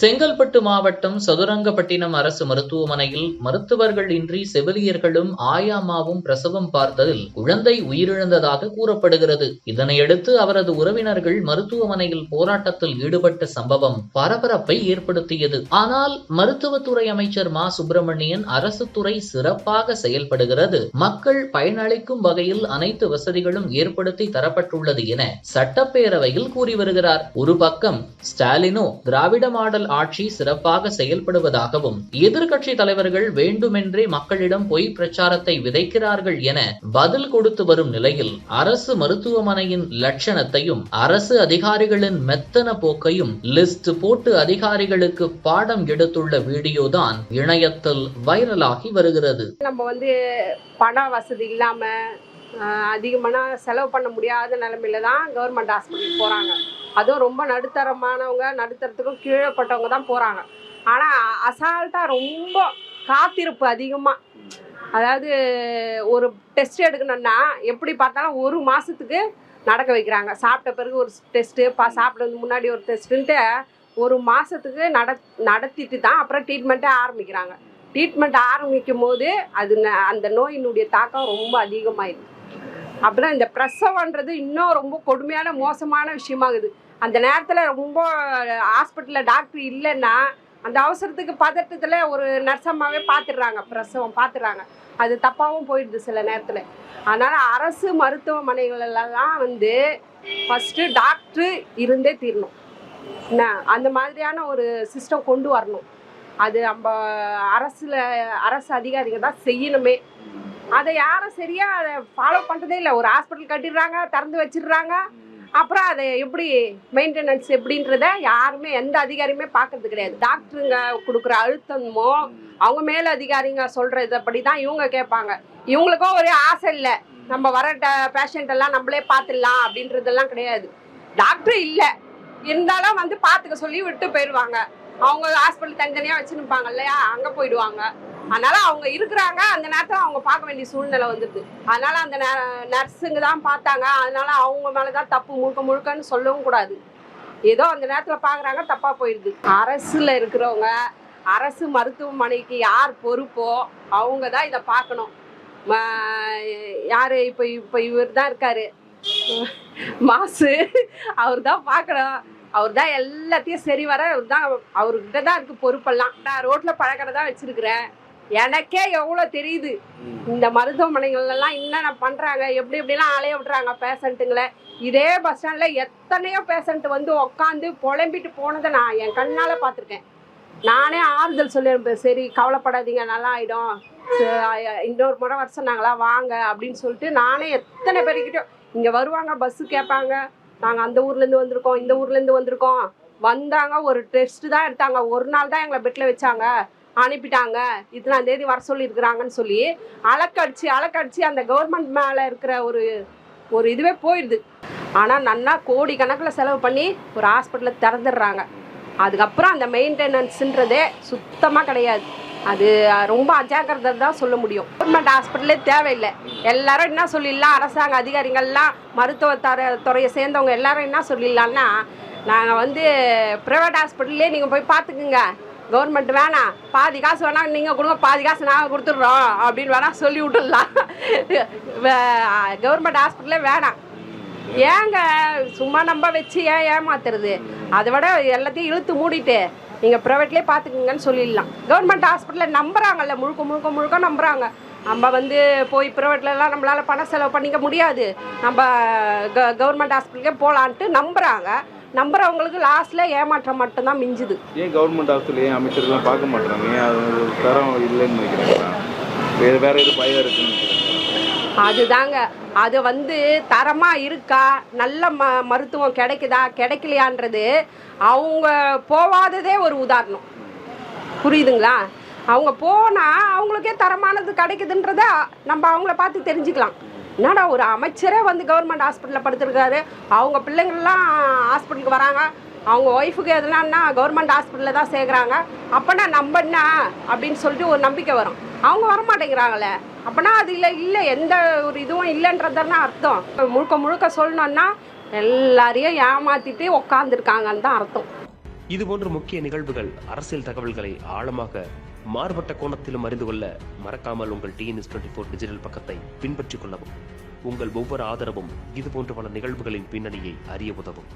செங்கல்பட்டு மாவட்டம் சதுரங்கப்பட்டினம் அரசு மருத்துவமனையில் மருத்துவர்கள் இன்றி செவிலியர்களும் ஆயாமாவும் பிரசவம் பார்த்ததில் குழந்தை உயிரிழந்ததாக கூறப்படுகிறது. இதனையடுத்து அவரது உறவினர்கள் மருத்துவமனையில் போராட்டத்தில் ஈடுபட்ட சம்பவம் பரபரப்பை ஏற்படுத்தியது. ஆனால் மருத்துவத்துறை அமைச்சர் மா சுப்பிரமணியன் அரசு துறை சிறப்பாக செயல்படுகிறது, மக்கள் பயனளிக்கும் வகையில் அனைத்து வசதிகளும் ஏற்படுத்தி தரப்பட்டுள்ளது என சட்டப்பேரவையில் கூறி வருகிறார். ஒரு பக்கம் ஸ்டாலினோ திராவிட மாடல் ஆட்சி சிறப்பாக செயல்படுவதாகவும் எதிர்க்கட்சி தலைவர்கள் வேண்டுமென்றே மக்களிடம் பொய் பிரச்சாரத்தை விதைக்கிறார்கள் என பதில் கொடுத்து வரும் நிலையில் அரசு மருத்துவமனையின் லட்சணத்தையும் அரசு அதிகாரிகளின் மெத்தன போக்கையும் லிஸ்ட் போட்டு அதிகாரிகளுக்கு பாடம் எடுத்துள்ள வீடியோ தான் இணையத்தில் வைரலாகி வருகிறது. நம்ம பண வசதி இல்லாம அதிகமான செலவு பண்ண முடியாத நிலைமையில தான் கவர்மெண்ட் ஹாஸ்பிட்டல் போறாங்க. அதுவும் ரொம்ப நடுத்தரமானவங்க, நடுத்தரத்துக்கும் கீழப்பட்டவங்க தான் போறாங்க. ஆனா அசால்ட்டா ரொம்ப காத்திருப்பு அதிகமா. அதாவது ஒரு டெஸ்ட் எடுக்கணும்னா எப்படி பார்த்தாலும் ஒரு மாசத்துக்கு நடக்க வைக்கிறாங்க. சாப்பிட்ட பிறகு ஒரு டெஸ்ட்டு, சாப்பிட்றது முன்னாடி ஒரு டெஸ்ட்டுன்ட்டு ஒரு மாசத்துக்கு நடத்திட்டு தான் அப்புறம் ட்ரீட்மெண்ட்டே ஆரம்பிக்கிறாங்க. ட்ரீட்மெண்ட் ஆரம்பிக்கும் போது அது அந்த நோயினுடைய தாக்கம் ரொம்ப அதிகமாயிடுது. அப்புறம் இந்த பிரசவன்றது இன்னும் ரொம்ப கொடுமையான மோசமான விஷயமாகுது. அந்த நேரத்தில் ரொம்ப ஹாஸ்பிட்டலில் டாக்டர் இல்லைன்னா அந்த அவசரத்துக்கு பதட்டத்தில் ஒரு நர்சம்மாவே பார்த்துடுறாங்க, பிரசவம் பார்த்துடுறாங்க. அது தப்பாகவும் போயிடுது சில நேரத்தில். அதனால் அரசு மருத்துவமனைகளெல்லாம் ஃபஸ்ட்டு டாக்டரு இருந்தே தீரணும். என்ன அந்த மாதிரியான ஒரு சிஸ்டம் கொண்டு வரணும். அது நம்ம அரசு அதிகாரிகள் தான் செய்யணுமே. அதை யாரும் சரியாக அதை ஃபாலோ பண்ணுறதே இல்லை. ஒரு ஹாஸ்பிட்டல் கட்டிடுறாங்க, திறந்து வச்சிடுறாங்க. அப்புறம் அதை எப்படி மெயின்டெனன்ஸ் எப்படின்றத யாருமே எந்த அதிகாரியுமே பார்க்கறது கிடையாது. டாக்டருங்க கொடுக்குற அழுத்தமோ அவங்க மேல் அதிகாரிங்க சொல்கிறதப்படி தான் இவங்க கேட்பாங்க. இவங்களுக்கும் ஒரு ஆசை இல்லை, நம்ம வர பேஷண்ட் எல்லாம் நம்மளே பார்த்துடலாம் அப்படின்றதெல்லாம் கிடையாது. டாக்டர் இல்லை இருந்தாலும் பார்த்துக்க சொல்லி விட்டு போயிடுவாங்க. அவங்க ஹாஸ்பிட்டல் தனித்தனியாக வச்சுருப்பாங்க இல்லையா, அங்கே போயிடுவாங்க. அதனால அவங்க இருக்கிறாங்க, அந்த நேரத்தில் அவங்க பார்க்க வேண்டிய சூழ்நிலை வந்துடுது. அதனால அந்த நர்ஸுங்க தான் பார்த்தாங்க, அதனால அவங்க மேலே தான் தப்பு முழுக்கன்னு சொல்லவும் கூடாது. ஏதோ அந்த நேரத்தில் பார்க்குறாங்க, தப்பாக போயிடுது. அரசில் இருக்கிறவங்க, அரசு மருத்துவமனைக்கு யார் பொறுப்போ அவங்க தான் இதை பார்க்கணும். யார் இப்போ இவர் தான் இருக்காரு மாசு, அவர் தான் பார்க்கணும். அவர் தான் எல்லாத்தையும் சரி வர அவர்கிட்ட தான் இருக்கு பொறுப்பெல்லாம். நான் ரோட்டில் பழக்கடை தான் வச்சிருக்கிறேன். எனக்கே எவ்வளோ தெரியுது இந்த மருத்துவமனைகள்லாம் என்னென்ன பண்ணுறாங்க, எப்படிலாம் அலைய விட்றாங்க பேஷண்ட்டுங்களை. இதே பஸ் ஸ்டாண்டில் எத்தனையோ பேஷண்ட் உட்காந்து புலம்பிட்டு போனதை நான் என் கண்ணால் பார்த்துருக்கேன். நானே ஆறுதல் சொல்லியிருப்பேன், சரி கவலைப்படாதீங்க, நல்லா ஆகிடும், இன்னொரு முறை வர சொன்னாங்களா வாங்க அப்படின்னு சொல்லிட்டு. நானே எத்தனை பேருக்கிட்டோ இங்கே வருவாங்க, பஸ்ஸு கேட்பாங்க, நாங்கள் அந்த ஊர்லேருந்து வந்திருக்கோம், இந்த ஊர்லேருந்து வந்திருக்கோம். வந்தாங்க, ஒரு டெஸ்ட்டு தான் எடுத்தாங்க, ஒரு நாள் தான் எங்களை பெட்டில் வச்சாங்க, அனுப்பிட்டாங்க, இத்தனாம் தேதி வர சொல்லியிருக்கிறாங்கன்னு சொல்லி அலக்கடிச்சு அந்த கவர்மெண்ட் மேலே இருக்கிற ஒரு இதுவே போயிடுது. ஆனால் நல்லா கோடி கணக்கில் செலவு பண்ணி ஒரு ஹாஸ்பிட்டலை திறந்துடுறாங்க. அதுக்கப்புறம் அந்த மெயின்டெனன்ஸுன்றதே சுத்தமாக கிடையாது. அது ரொம்ப அஜாக்கிரதை தான் சொல்ல முடியும். கவர்மெண்ட் ஹாஸ்பிட்டலே தேவையில்லை. எல்லாரும் என்ன சொல்லிடலாம், அரசாங்க அதிகாரிகள்லாம் மருத்துவத்துறையை சேர்ந்தவங்க எல்லாரும் என்ன சொல்லிடலான்னா, நாங்கள் ப்ரைவேட் ஹாஸ்பிட்டல்லே நீங்கள் போய் பார்த்துக்குங்க, கவர்மெண்ட் வேணாம், பாதி காசு வேணாம் நீங்கள் கொடுங்க, பாதி காசு நாங்கள் கொடுத்துட்றோம் அப்படின்னு வேணால் சொல்லி விட்டுடலாம். கவர்மெண்ட் ஹாஸ்பிட்டலே வேணாம். ஏங்க சும்மா நம்ப வச்சு ஏமாத்துறது? அதை விட எல்லாத்தையும் இழுத்து மூடிட்டு நீங்கள் ப்ரைவேட்லேயே பார்த்துக்குங்கன்னு சொல்லிடலாம். கவர்மெண்ட் ஹாஸ்பிட்டலில் நம்புகிறாங்கல்ல, முழுக்க நம்புகிறாங்க. நம்ம போய் ப்ரைவேட்லலாம் நம்மளால் பணம் செலவு பண்ணிக்க முடியாது, நம்ம கவர்மெண்ட் ஹாஸ்பிட்டலுக்கே போகலான்ட்டு நம்புறவங்களுக்கு லாஸ்ட்டில் ஏமாற்றம் மட்டும்தான் மிஞ்சுது. ஏன் கவர்மெண்ட் ஹாஸ்பிட்டல் ஏன் அமைச்சர்லாம் பார்க்க மாட்டாங்க? ஏன் அது தரம் இல்லைன்னு நினைக்கிறாங்களா? வேற எது பயம் இருக்குன்னு? அதுதாங்க, அது தரமாக இருக்கா, நல்ல மருத்துவம் கிடைக்குதா கிடைக்கலையான்றது அவங்க போகாததே ஒரு உதாரணம். புரியுதுங்களா? அவங்க போனால் அவங்களுக்கே தரமானது கிடைக்குதுன்றத நம்ம அவங்கள பார்த்து தெரிஞ்சுக்கலாம். என்னடா ஒரு அமைச்சரே கவர்மெண்ட் ஹாஸ்பிட்டலில் படுத்துருக்காரு, அவங்க பிள்ளைங்கள்லாம் ஹாஸ்பிட்டலுக்கு வராங்க, அவங்க ஒய்ஃபுக்கு எதுனா கவர்மெண்ட் ஹாஸ்பிட்டலில் தான் சேர்க்குறாங்க, அப்போனா நம்ம என்ன அப்படின்னு சொல்லிட்டு ஒரு நம்பிக்கை வரும். அவங்க வரமாட்டேங்கிறாங்களே, அப்போனா அது இல்லை எந்த ஒரு இதுவும் இல்லைன்றதுனா அர்த்தம். முழுக்க சொல்லணுன்னா எல்லாரையும் ஏமாற்றிட்டு உக்காந்துருக்காங்கன்னு தான் அர்த்தம். இதுபோன்ற முக்கிய நிகழ்வுகள், அரசியல் தகவல்களை ஆழமாக மாறுபட்ட கோணத்திலும் அறிந்து கொள்ள மறக்காமல் உங்கள் TNS24 டிஜிட்டல் பக்கத்தை பின்பற்றிக் கொள்ளவும். உங்கள் ஒவ்வொரு ஆதரவும் இதுபோன்ற பல நிகழ்வுகளின் பின்னணியை அறிய உதவும்.